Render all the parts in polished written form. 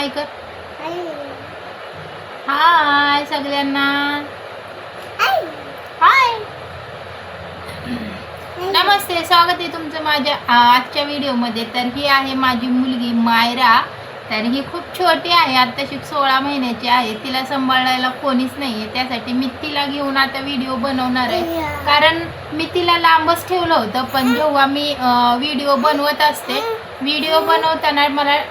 हाय कर. हाय सगळ्यांना. हाय. नमस्ते, स्वागत आहे तुमचं माझ्या आजच्या व्हिडिओमध्ये. तर ही आहे माझी मुलगी मायरा. तर ही खूप छोटी आहे, आत्ताशी 16 महिन्याची आहे. तिला सांभाळायला कोणीच नाही आहे, त्यासाठी मी तिला घेऊन आता व्हिडिओ बनवणार आहे. कारण मी तिला लांबच ठेवलं होतं, पण जेव्हा मी व्हिडिओ बनवत असते, व्हिडिओ बनवताना मला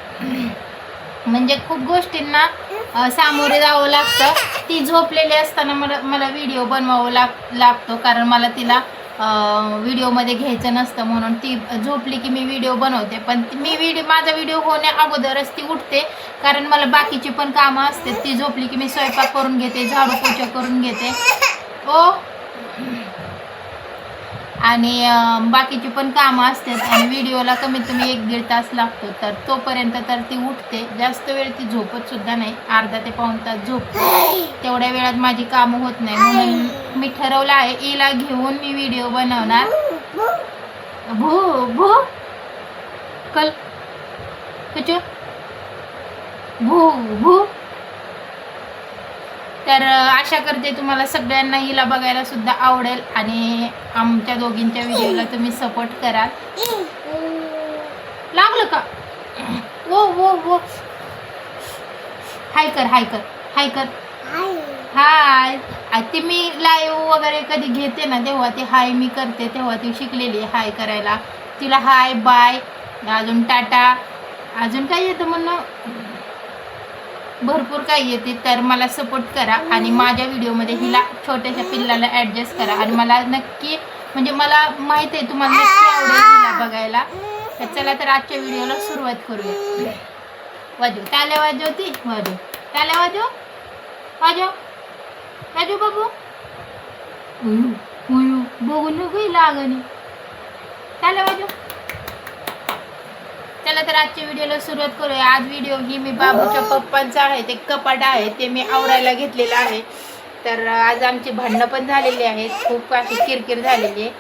म्हणजे खूप गोष्टींना सामोरे जावं लागतं. ती झोपलेली असताना मला व्हिडिओ बनवावं लागतो, कारण मला तिला व्हिडिओमध्ये घ्यायचं नसतं. म्हणून ती झोपली की मी व्हिडिओ बनवते. पण माझा व्हिडिओ होण्या अगोदरच ती उठते, कारण मला बाकीची पण कामं असते. ती झोपली की मी स्वयंपाक करून घेते, झाडू पोछा करून घेते आणि बाकीची पण कामं असतात. आणि व्हिडिओला कमीत कमी 1-1.5 तास लागतो. तर तोपर्यंत तर ती उठते. जास्त वेळ ती झोपत सुद्धा नाही, अर्धा ते पाऊण तास झोपते. तेवढ्या वेळात माझी कामं होत नाही, म्हणून मी ठरवलं आहे हिला घेऊन मी व्हिडिओ बनवणार. भू भू कल कचो भू भू. तर आशा करते तुम्हाला सगळ्यांना हिला बघायला सुद्धा आवडेल आणि आमच्या दोघींच्या व्हिडिओला तुम्ही सपोर्ट कराल. लागलं का? ओ ओ ओ हाय कर, हाय कर, हाय कर. हाय. ती मी लाईव्ह वगैरे कधी घेते ना, तेव्हा ती हाय मी करते, तेव्हा ती शिकलेली हाय करायला. तिला हाय, बाय, अजून टाटा, अजून काय येतं म्हणणं, भरपूर काही येते. तर मला सपोर्ट करा आणि माझ्या व्हिडिओमध्ये हिला छोट्याशा पिल्लाला ॲडजस्ट करा. आणि मला नक्की म्हणजे मला माहीत आहे तुम्हाला नक्की आवडेल हिला बघायला. तर चला तर आजच्या व्हिडिओला सुरुवात करूया. वाजव टाल्या, वाजवती वाजव, टाल्या वाजव, वाजव वाजव बाबू. उयू उयू बघू नको लागणी, टाल्या वाजव. चला तर आजच्या व्हिडिओला सुरुवात करूया. आज व्हिडिओ ही मी बाबूच्या पप्पांचा आहे, ते कपाट आहे ते मी आवरायला घेतलेलं आहे. तर आज आमची भांडणं पण झालेली आहेत, खूप अशी किरकिर झालेली आहे.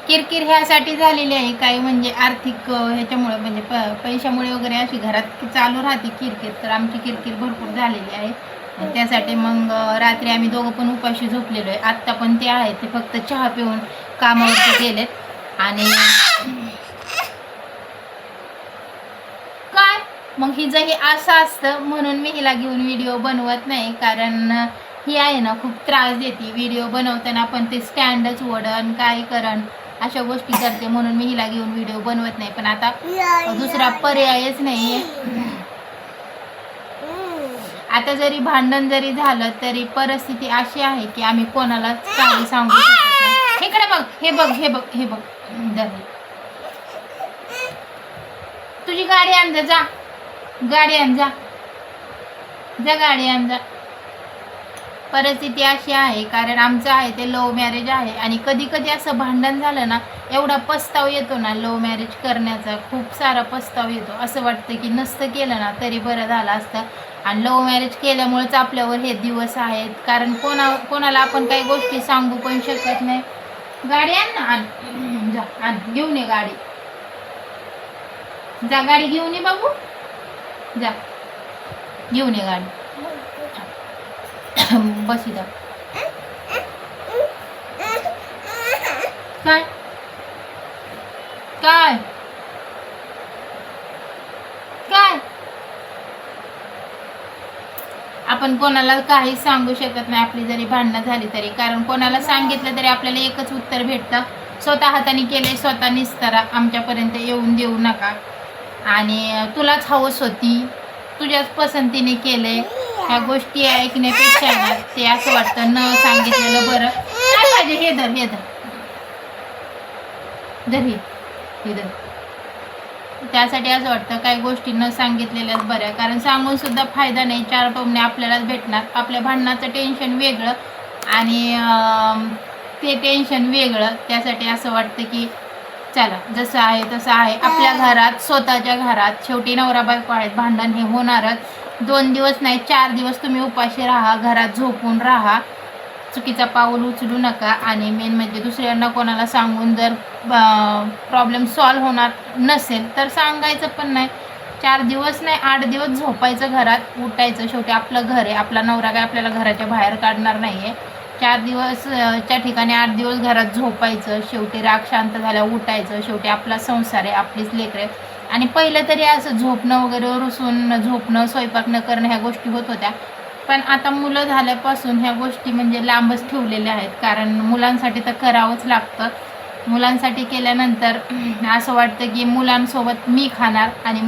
किरकिर ह्यासाठी झालेली आहे काही म्हणजे आर्थिक ह्याच्यामुळे, म्हणजे पैशामुळे वगैरे अशी घरात चालू राहते किरकिर. तर आमची किरकिर भरपूर झालेली आहे. त्यासाठी मग रात्री आम्ही दोघं पण उपाशी झोपलेलो आहे. आत्ता पण ते आहे, ते फक्त चहा पिऊन कामावरती गेलेत. आणि काय मग हिचं हे असं असतं, म्हणून मी हिला घेऊन व्हिडिओ बनवत नाही. कारण ही आहे ना खूप त्रास देते व्हिडिओ बनवताना, पण ते स्टँडच ओढण काय करण अशा गोष्टी करते, म्हणून मी हिला घेऊन व्हिडिओ बनवत नाही. पण आता दुसरा पर्यायच नाही आहे. आता जरी भांडण जरी झालं तरी परिस्थिती अशी आहे की आम्ही कोणाला काही सांगू शकत नाही. इकडे बघ, हे बघ, हे बघ, हे बघ, तुझी गाडी आण जा, गाडी आण जा, जा गाडी आण जा. परिस्थिती अशी आहे कारण आमचं आहे ते लव्ह मॅरेज आहे. आणि कधी कधी असं भांडण झालं ना, एवढा पस्ताव येतो ना लव्ह मॅरेज करण्याचा, खूप सारा पस्ताव येतो. असं वाटतं की नसतं केलं ना तरी बरं झालं असतं. आणि लव्ह मॅरेज केल्यामुळेच आपल्यावर हे दिवस आहेत. कारण कोणाला आपण काही गोष्टी सांगू पण शकत नाही. गाडी आण ना, आण जा, आण घेऊन ये गाडी, जा गाडी घेऊन ये बाबू, जा घेऊन ये गाडी. बस इथं. काय काय काय आपण कोणाला काही सांगू शकत नाही, आपली जरी भांडणं झाली तरी. कारण कोणाला सांगितलं तरी आपल्याला एकच उत्तर भेटतं, स्वतः हाताने केले स्वतः निस्तारा, आमच्यापर्यंत येऊन देऊ नका. आणि तुलाच हवस होती, तुझ्याच पसंतीने केले. ह्या गोष्टी ऐकण्यापेक्षा ना ते असं वाटतं न सांगितलेलं बरं. काय पाहिजे, हे धर, हे धर, धर, हे धर. त्यासाठी असं वाटतं काही गोष्टी न सांगितलेल्याच बऱ्या. कारण सांगून सुद्धा फायदा नाही, 4 टोमणे आपल्यालाच भेटणार. आपल्या भांडणाचं टेन्शन वेगळं आणि ते टेन्शन वेगळं. त्यासाठी असं वाटतं की चला जसं आहे तसं आहे, आपल्या घरात, स्वतःच्या घरात. शेवटी नवरा बायको आहेत, भांडण हे होणारच. 2 दिवस नाही 4 दिवस तुम्ही उपाशी राहा, घरात झोपून राहा, चुकीचा पाऊल उचलू नका. आणि मेन म्हणजे दुसऱ्यांना कोणाला सांगून जर प्रॉब्लेम सॉल्व्ह होणार नसेल तर सांगायचं पण नाही. 4 दिवस नाही 8 दिवस झोपायचं घरात, उठायचं. शेवटी आपलं घर आहे, आपला नवरा काय आपल्याला घराच्या बाहेर काढणार नाही आहे. 4 दिवसच्या ठिकाणी 8 दिवस घरात झोपायचं. शेवटी राग शांत झाल्या उठायचं. शेवटी आपला संसार आहे, आपलीच लेकरं आहे. आणि पहिलं तरी असं झोपणं वगैरे, रुसून झोपणं, स्वयंपाक न करणं ह्या गोष्टी होत होत्या. पण आता मुलं झाल्यापासून ह्या गोष्टी म्हणजे लांबच ठेवलेल्या आहेत. कारण मुलांसाठी तर करावंच लागतं. मुलांसाठी केल्यानंतर असं वाटतं की मुलांसोबत मी खाणार, आणि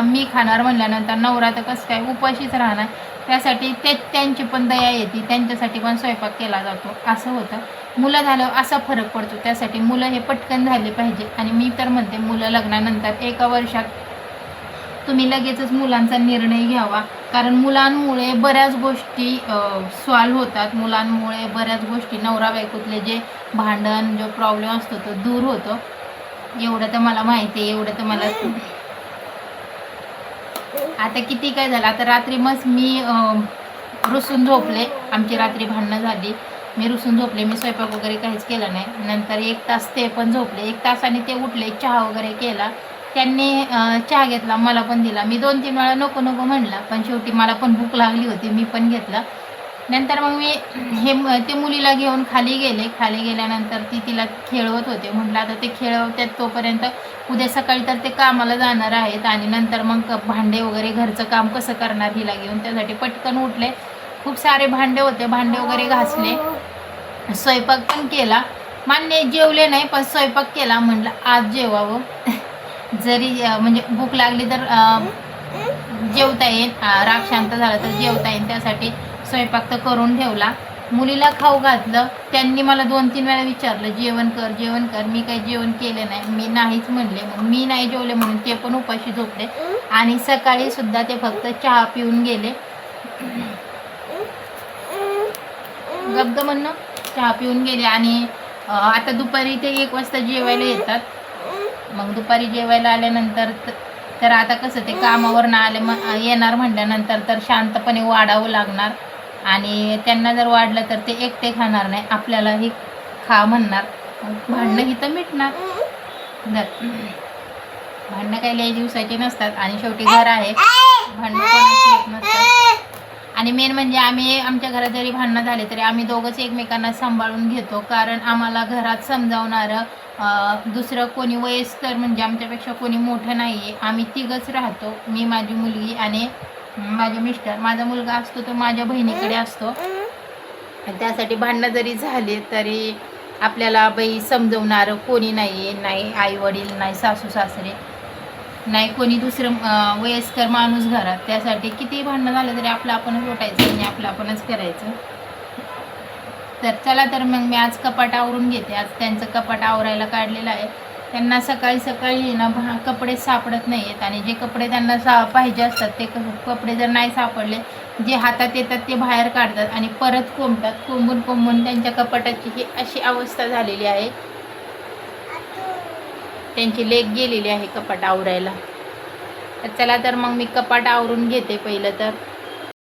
मी खाणार म्हणल्यानंतर नवरा तर कसं काय उपाशीच राहणार. त्यासाठी त्यांची पण दया येते, त्यांच्यासाठी पण स्वयंपाक केला जातो, असं होतं. मुलं झाल्यावर असा फरक पडतो. त्यासाठी मुलं हे पटकन झाले पाहिजे. आणि मी तर म्हणते मुलं लग्नानंतर 1 वर्षात तुम्ही लगेचच मुलांचा निर्णय घ्यावा. कारण मुलांमुळे बऱ्याच गोष्टी सॉल्व होतात. मुलांमुळे बऱ्याच गोष्टी नवरा बायकोतले जे भांडण, जो प्रॉब्लेम असतो तो दूर होतो. एवढं तर मला माहिती आहे. एवढं तर मला आता किती काय झालं. आता रात्री मग मी रुसून झोपले. आमची रात्री भांडणं झाली. मी रुसून झोपले. मी स्वयंपाक वगैरे काहीच केलं नाही. नंतर 1 तास ते पण झोपले. 1 तासाने ते उठले, चहा वगैरे केला. त्यांनी चहा घेतला, मला पण दिला. मी 2-3 वेळा नको नको म्हणला, पण शेवटी मला पण भूक लागली होती, मी पण घेतला. नंतर मग मी ते मुलीला घेऊन खाली गेले. खाली गेल्यानंतर तिला खेळवत होते. म्हटलं आता ते खेळवतात तोपर्यंत उद्या सकाळी तर ते कामाला जाणार आहेत, आणि नंतर मग भांडे वगैरे घरचं काम कसं करणार हिला घेऊन. त्यासाठी पटकन उठले. खूप सारे भांडे होते, भांडे वगैरे घासले. स्वयंपाक पण केला. मान्य जेवले नाही, पण स्वयंपाक केला. म्हटलं आज जेवावं. जरी म्हणजे भूक लागली तर जेवता येईल, राग शांत झाला तर जेवता येईल. त्यासाठी स्वयंपाक तर करून ठेवला. मुलीला खाऊ घातलं. त्यांनी मला 2-3 वेळा विचारलं जेवण कर जेवण कर. मी काही जेवण केलं नाही, मी नाहीच म्हणले. मग मी नाही जेवले म्हणून ते पण उपाशी झोपले. आणि सकाळी सुद्धा ते फक्त चहा पिऊन गेले. गबग म्हणणं चहा पिऊन गेले. आणि आता दुपारी ते 1 वाजता जेवायला येतात. मग दुपारी जेवायला आल्यानंतर तर आता कसं ते कामावरनं येणार म्हटल्यानंतर तर शांतपणे वाढावं लागणार. आणि त्यांना जर वाढलं तर ते एकटे खाणार नाही, आपल्यालाही खा म्हणणार. भांडणं ही तर मिटणार. भांडणं काही लई दिवसाची नसतात. आणि शेवटी घर आहे, भांडणं कोणाची होत नसतात. आणि मेन म्हणजे आम्ही आमच्या घरात जरी भांडणं झाले तरी आम्ही दोघंच एकमेकांना सांभाळून घेतो. कारण आम्हाला घरात समजावणारं दुसरं कोणी वयस्कर म्हणजे आमच्यापेक्षा कोणी मोठं नाही आहे. आम्ही तिघंच राहतो, मी, माझी मुलगी आणि माझे मिस्टर. माझा मुलगा असतो तो माझ्या बहिणीकडे असतो. त्यासाठी भांडणं जरी झाले तरी आपल्याला बाई समजवणारं कोणी नाही आहे. नाही आई वडील, नाही सासू सासरे, नाही कोणी दुसरं वयस्कर माणूस घरात. त्यासाठी किती भांडणं झालं तरी आपलं आपणच उठायचं आणि आपलं आपणच करायचं. तर चला, तर मग मी आज कपाट आवरून घेते. आज त्यांचं कपाट आवरायला काढलेलं आहे. त्यांना सकाळी सकाळी ना कपडे सापडत नाही आहेत. आणि जे कपडे त्यांना पाहिजे असतात ते कपडे जर नाही सापडले, जे हातात येतात ते बाहेर काढतात आणि परत कोंबतात. कोंबून कोंबून त्यांच्या कपाटाची ही अशी अवस्था झालेली आहे. त्यांची लेक गेलेली आहे कपाट आवरायला. तर चला, तर मग मी कपाट आवरून घेते पहिलं तर.